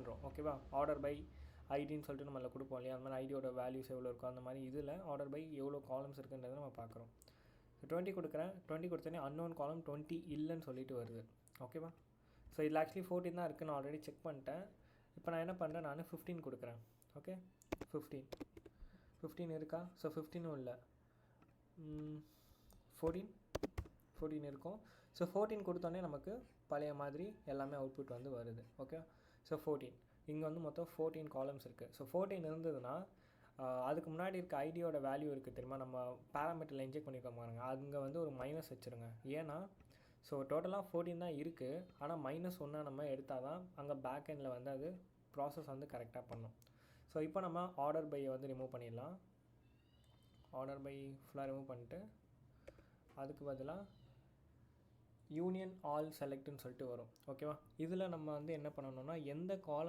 பண்ணுறோம். ஓகேவா, order by ஐடின்னு சொல்லிட்டு நம்ம அதில் கொடுப்போம் இல்லையா, அந்த மாதிரி ஐடியோட வேல்யூஸ் எவ்வளோ இருக்கும் அந்த மாதிரி இதில் ஆர்டர் பை எவ்வளோ காலம்ஸ் இருக்குன்றதை நம்ம பார்க்குறோம். 20 கொடுக்குறேன், 20 கொடுத்தோன்னே அன்னோன் காலம் 20 இல்லைன்னு சொல்லிட்டு வருது. ஓகேவா, ஸோ இதில் ஆக்சுவலி 14 தான் இருக்குன்னு ஆல்ரெடி செக் பண்ணிட்டேன். இப்போ நான் என்ன பண்ணுறேன், நான் 15 கொடுக்குறேன். ஓகே, 15 இருக்கா? ஸோ 15ம் இல்லை, 14 இருக்கும். ஸோ 14 கொடுத்தோன்னே நமக்கு பழைய மாதிரி எல்லாமே அவுட்புட் வந்து வருது. ஓகே, ஸோ 14 இங்கே வந்து மொத்தம் 14 காலம்ஸ் இருக்குது. ஸோ 14 இருந்ததுன்னா அதுக்கு முன்னாடி இருக்க ஐடியோட வேல்யூ இருக்குது தெரியுமா, நம்ம பேராமீட்டரில் இன்ஜெக்ட் பண்ணிக்க பாருங்க, அங்கே வந்து ஒரு மைனஸ் வச்சுருங்க. ஏன்னா ஸோ டோட்டலாக 14 தான் இருக்குது, ஆனால் -1 நம்ம எடுத்தால் தான் அங்கே பேக் எண்டில் வந்து அது ப்ராசஸ் வந்து கரெக்டாக பண்ணும். ஸோ இப்போ நம்ம ஆர்டர் பையை வந்து ரிமூவ் பண்ணிடலாம். ஆர்டர் பை ஃபுல்லாக ரிமூவ் பண்ணிட்டு அதுக்கு பதிலாக யூனியன் ஆல் செலக்ட்னு சொல்லிட்டு வரும். ஓகேவா, இதில் நம்ம வந்து என்ன பண்ணணும்னா எந்த காலம்